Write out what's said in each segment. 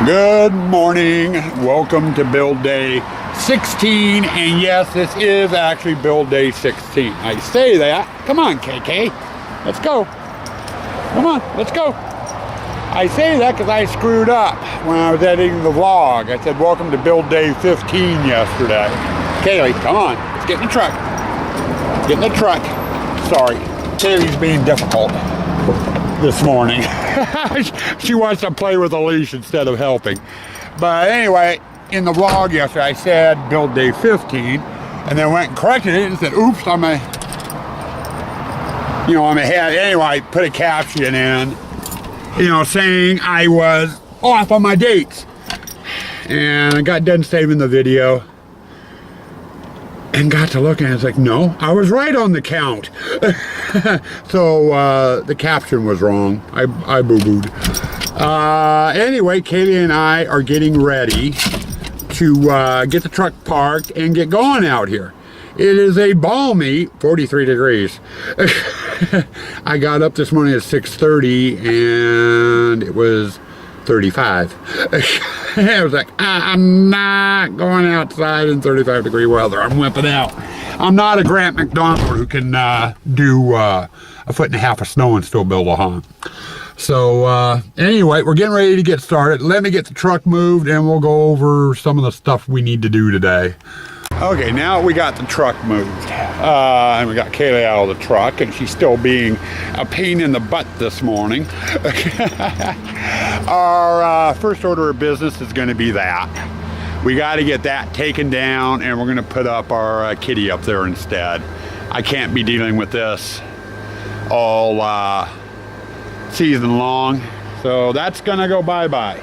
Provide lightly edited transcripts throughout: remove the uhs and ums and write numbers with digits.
Good morning. Welcome to build day 16. And yes, this is actually build day 16. I say that. Come on, KK. Let's go. Come on, let's go. I say that because I screwed up when I was editing the vlog. I said welcome to build day 15 yesterday. Kaylee, come on. Let's get in the truck. Get in the truck. Sorry. Kaylee's being difficult this morning. She wants to play with a leash instead of helping. But anyway, in the vlog yesterday I said build day 15 and then went and corrected it and said oops, I'm ahead. Anyway, I put a caption in, saying I was off on my dates. And I got done saving the video and got to looking and it's like, no, I was right on the count. So the caption was wrong. I boo-booed. Anyway, Kaylee and I are getting ready to get the truck parked and get going out here. It is a balmy 43 degrees. I got up this morning at 6:30 and it was 35. I was like, I'm not going outside in 35 degree weather. I'm whipping out. I'm not a Grant McDonald who can do a foot and a half of snow and still build a home. So anyway, we're getting ready to get started. Let me get the truck moved and we'll go over some of the stuff we need to do today. Okay, now we got the truck moved. And we got Kaylee out of the truck and she's still being a pain in the butt this morning. Our first order of business is going to be that. We got to get that taken down and we're going to put up our kitty up there instead. I can't be dealing with this all season long. So that's going to go bye-bye.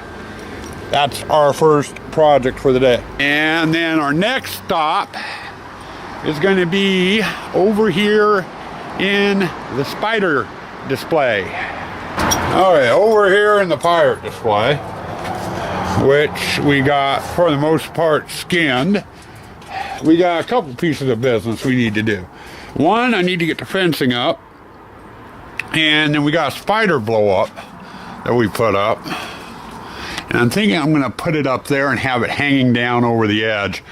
That's our first project for the day. And then our next stop is going to be over here in the spider display. Okay, over here in the pirate display, which we got for the most part skinned. We got a couple pieces of business we need to do. One, I need to get the fencing up, and then we got a spider blow up that we put up. And I'm thinking I'm going to put it up there and have it hanging down over the edge.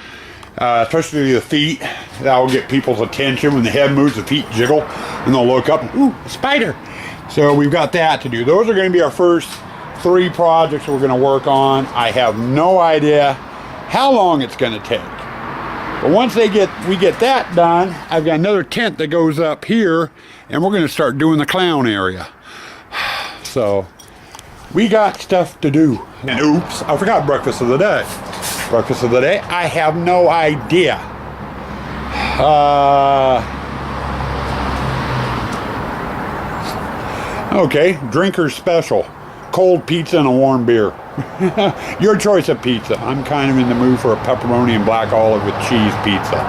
Especially the feet. That will get people's attention. When the head moves, the feet jiggle. And they'll look up and, ooh, a spider. So we've got that to do. Those are going to be our first 3 projects we're going to work on. I have no idea how long it's going to take. But once we get that done, I've got another tent that goes up here. And we're going to start doing the clown area. So we got stuff to do. And oops, I forgot breakfast of the day. Breakfast of the day, I have no idea. Okay, drinker's special. Cold pizza and a warm beer. Your choice of pizza. I'm kind of in the mood for a pepperoni and black olive with cheese pizza.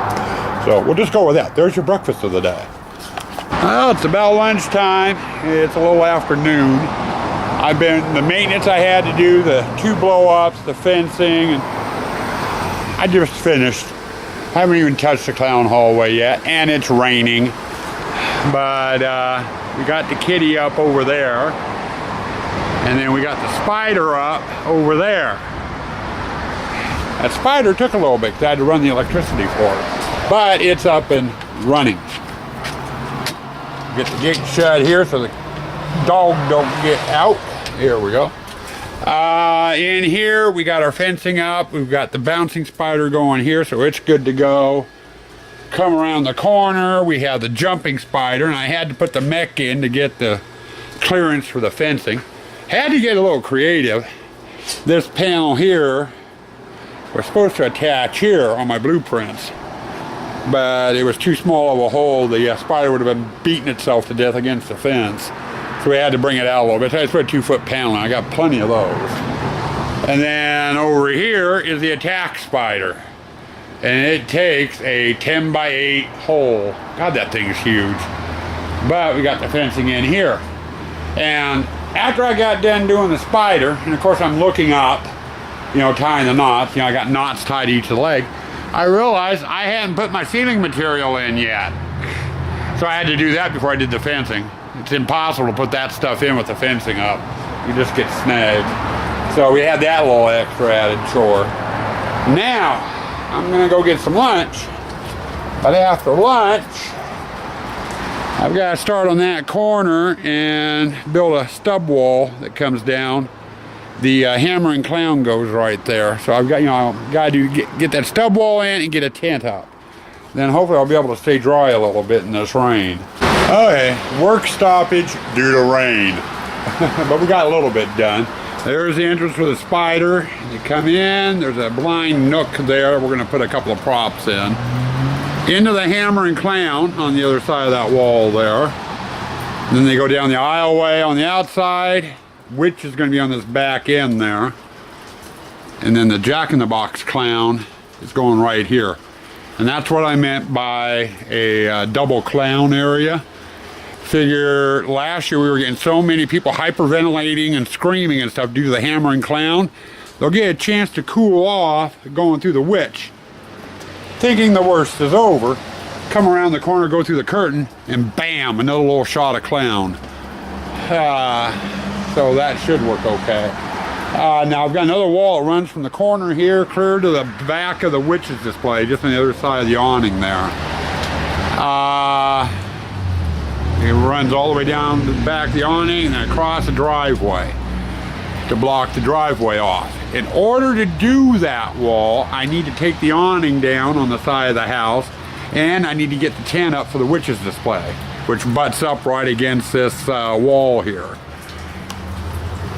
So we'll just go with that. There's your breakfast of the day. Well, it's about lunchtime. It's a little afternoon. The maintenance I had to do, the 2 blow-ups, the fencing, and I just finished. I haven't even touched the clown hallway yet, and it's raining. But we got the kitty up over there, and then we got the spider up over there. That spider took a little bit because I had to run the electricity for it. But it's up and running. Get the gate shut here so the dog don't get out. Here we go. In here we got our fencing up. We've got the bouncing spider going here, so it's good to go. Come around the corner, we have the jumping spider, and I had to put the mech in to get the clearance for the fencing. Had to get a little creative. This panel here was supposed to attach here on my blueprints, but it was too small of a hole. The spider would have been beating itself to death against the fence. So we had to bring it out a little bit. So I just put a 2-foot panel, and I got plenty of those. And then over here is the attack spider. And it takes a 10 by 8 hole. God, that thing is huge. But we got the fencing in here. And after I got done doing the spider, and of course I'm looking up, tying the knots. I got knots tied to each leg. I realized I hadn't put my ceiling material in yet. So I had to do that before I did the fencing. It's impossible to put that stuff in with the fencing up. You just get snagged. So we had that little extra added chore. Now, I'm gonna go get some lunch. But after lunch, I've got to start on that corner and build a stub wall that comes down. The Hammer and Clown goes right there. So I've got, got to get that stub wall in and get a tent up. Then hopefully I'll be able to stay dry a little bit in this rain. Okay, work stoppage due to rain. But we got a little bit done. There's the entrance for the spider. You come in, there's a blind nook there. We're gonna put a couple of props in. Into the Hammer and Clown on the other side of that wall there. Then they go down the aisleway on the outside, which is gonna be on this back end there. And then the Jack-in-the-Box Clown is going right here. And that's what I meant by a double clown area. Figure last year we were getting so many people hyperventilating and screaming and stuff due to the Hammer and Clown. They'll get a chance to cool off going through the witch. Thinking the worst is over, come around the corner, go through the curtain, and bam, another little shot of clown. So that should work okay. Now I've got another wall that runs from the corner here clear to the back of the witch's display, just on the other side of the awning there. It runs all the way down the back of the awning and then across the driveway to block the driveway off. In order to do that wall, I need to take the awning down on the side of the house, and I need to get the tent up for the witch's display, which butts up right against this wall here.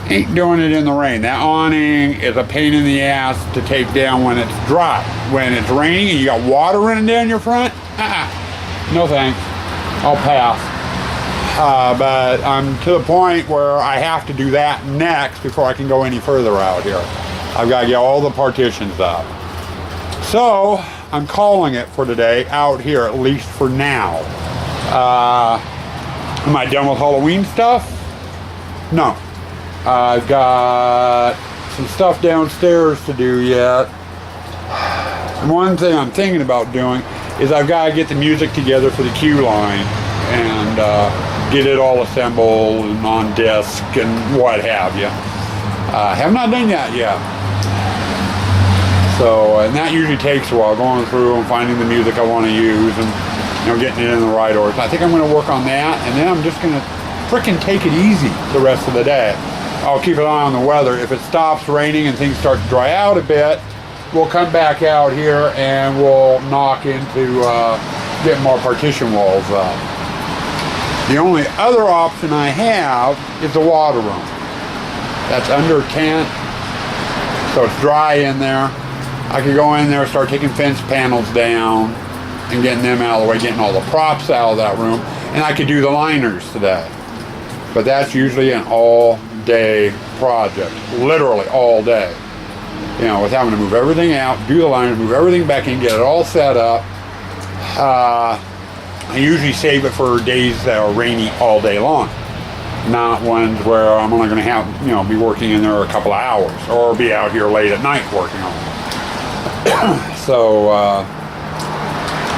Ain't doing it in the rain. That awning is a pain in the ass to take down when it's dry. When it's raining and you got water running down your front, no thanks, I'll pass. But I'm to the point where I have to do that next before I can go any further out here. I've got to get all the partitions up. So I'm calling it for today out here, at least for now. Am I done with Halloween stuff? No. I've got some stuff downstairs to do yet. One thing I'm thinking about doing is I've got to get the music together for the queue line and get it all assembled and on disc and what have you. Have not done that yet. So, and that usually takes a while, going through and finding the music I want to use and getting it in the right order. So I think I'm going to work on that, and then I'm just going to frickin' take it easy the rest of the day. I'll keep an eye on the weather. If it stops raining and things start to dry out a bit, we'll come back out here and we'll knock into getting more partition walls up. The only other option I have is the water room. That's under tent, so it's dry in there. I could go in there, start taking fence panels down and getting them out of the way, getting all the props out of that room, and I could do the liners today. But that's usually an all-day project, literally all day. With having to move everything out, do the liners, move everything back in, get it all set up. I usually save it for days that are rainy all day long, not ones where I'm only going to have, be working in there a couple of hours or be out here late at night working on it. So I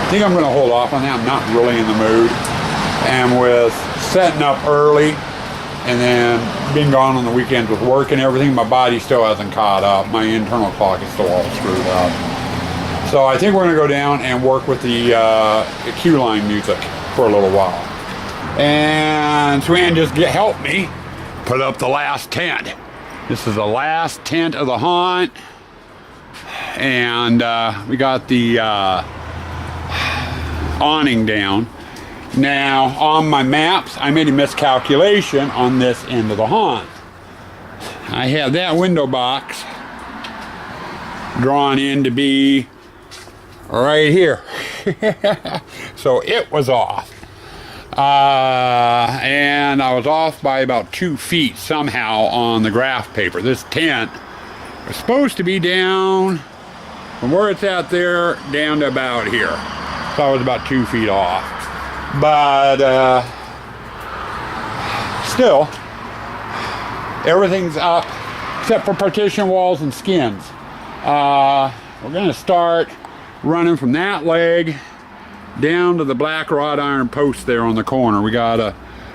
think I'm going to hold off on that. I'm not really in the mood. And with setting up early and then being gone on the weekends with work and everything, my body still hasn't caught up. My internal clock is still all screwed up. So I think we're going to go down and work with the queue line music for a little while. And Swan just helped me put up the last tent. This is the last tent of the haunt. And we got the awning down. Now, on my maps, I made a miscalculation on this end of the haunt. I have that window box drawn in to be right here. So it was off. And I was off by about 2 feet somehow on the graph paper. This tent was supposed to be down from where it's at there down to about here. So I was about 2 feet off. But still, everything's up except for partition walls and skins. We're going to start running from that leg down to the black wrought iron post there on the corner. We got a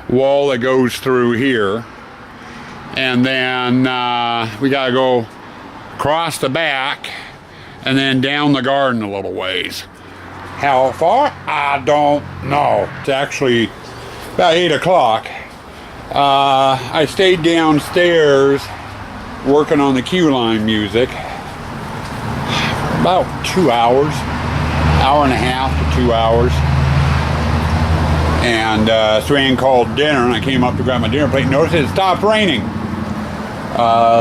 wall that goes through here, And then we gotta go across the back and then down the garden a little ways. How far? I don't know. It's actually about 8 o'clock. I stayed downstairs working on the queue line music about 2 hours, hour and a half to 2 hours. And Sue Ann called dinner, and I came up to grab my dinner plate and noticed it stopped raining.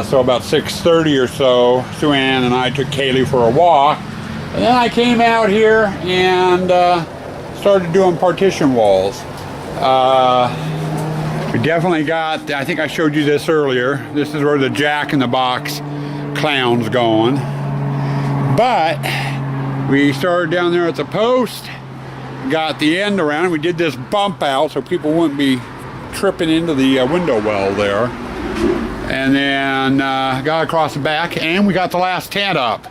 So about 6:30 or so, Sue Ann and I took Kaylee for a walk. And then I came out here and started doing partition walls. We definitely got, I think I showed you this earlier, this is where the Jack in the Box clown's going. But we started down there at the post, got the end around, we did this bump out so people wouldn't be tripping into the window well there. And then got across the back, and we got the last tent up.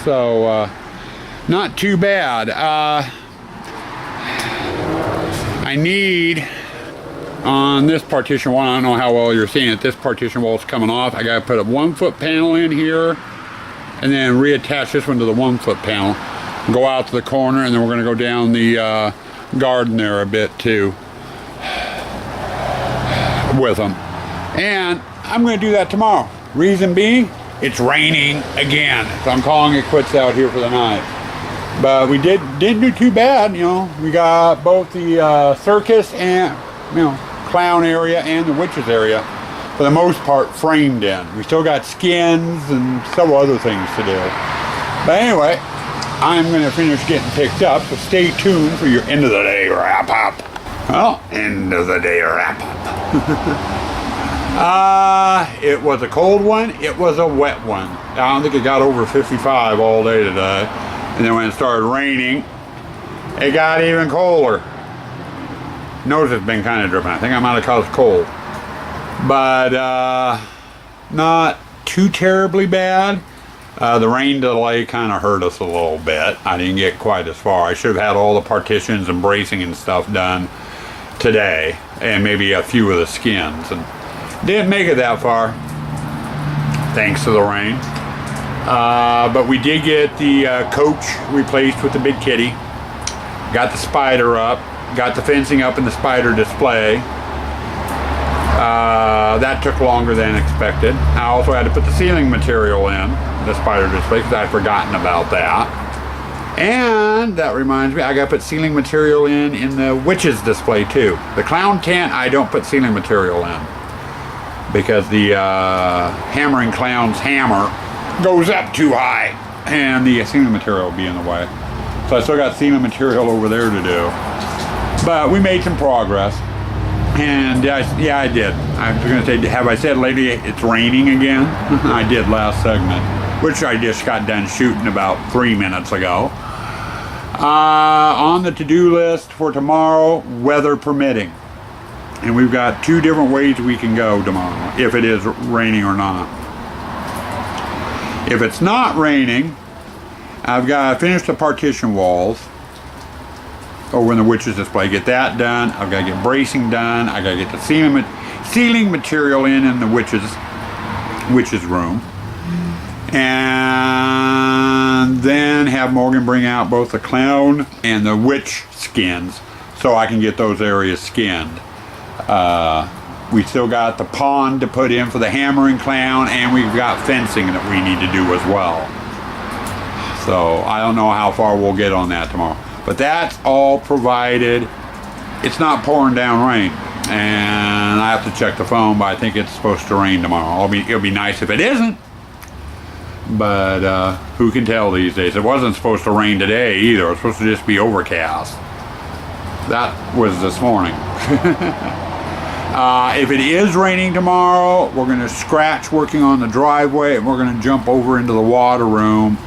So not too bad. I need, on this partition wall, I don't know how well you're seeing it, this partition wall is coming off. I got to put a 1-foot panel in here and then reattach this one to the 1-foot panel. Go out to the corner, and then we're going to go down the garden there a bit too with them. And I'm going to do that tomorrow. Reason being, it's raining again. So I'm calling it quits out here for the night. But we didn't do too bad, you know. We got both the circus and, you know, clown area and the witches area, for the most part, framed in. We still got skins and several other things to do. But anyway, I'm going to finish getting picked up, so stay tuned for your end of the day wrap up. Well, end of the day wrap up. It was a cold one, it was a wet one. I don't think it got over 55 all day today. And then when it started raining, it got even colder. Notice it's been kind of dripping. I think I might have caused cold. But not too terribly bad. The rain delay kind of hurt us a little bit. I didn't get quite as far. I should have had all the partitions and bracing and stuff done today, and maybe a few of the skins. And didn't make it that far, thanks to the rain. But we did get the coach replaced with the big kitty. Got the spider up. Got the fencing up in the spider display. That took longer than expected. I also had to put the ceiling material in the spider display because I'd forgotten about that. And that reminds me, I got to put ceiling material in the witches display too. The clown tent, I don't put ceiling material in, because the hammering clown's hammer goes up too high and the ceiling material will be in the way. So I still got ceiling material over there to do. But we made some progress. And yeah, I did. I was going to say, have I said lately it's raining again? I did last segment, which I just got done shooting about 3 minutes ago. On the to-do list for tomorrow, weather permitting. And we've got 2 different ways we can go tomorrow, if it is raining or not. If it's not raining, I've got to finish the partition walls over in the witches display. Get that done. I've got to get bracing done. I got to get the ceiling material in the witches room. And then have Morgan bring out both the clown and the witch skins so I can get those areas skinned. We still got the pond to put in for the hammering clown, and we've got fencing that we need to do as well. So I don't know how far we'll get on that tomorrow. But that's all provided it's not pouring down rain. And I have to check the phone, but I think it's supposed to rain tomorrow. It'll be nice if it isn't. But who can tell these days? It wasn't supposed to rain today either. It was supposed to just be overcast. That was this morning. If it is raining tomorrow, we're going to scratch working on the driveway, and we're going to jump over into the water room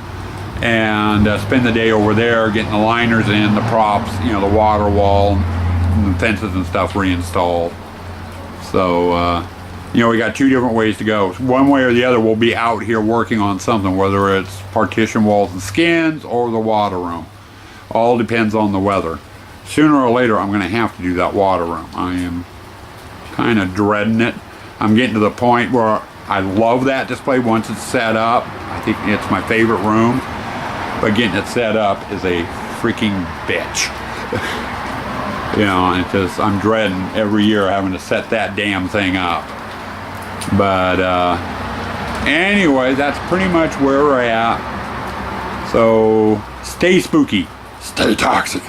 and spend the day over there getting the liners in, the props, you know, the water wall, and the fences and stuff reinstalled. So, you know, we got 2 different ways to go. One way or the other, we'll be out here working on something, whether it's partition walls and skins or the water room. All depends on the weather. Sooner or later, I'm going to have to do that water room. I am kind of dreading it. I'm getting to the point where I love that display once it's set up. I think it's my favorite room, but getting it set up is a freaking bitch. You know, and I'm dreading every year having to set that damn thing up. But anyway, that's pretty much where we're at. So stay spooky, stay toxic.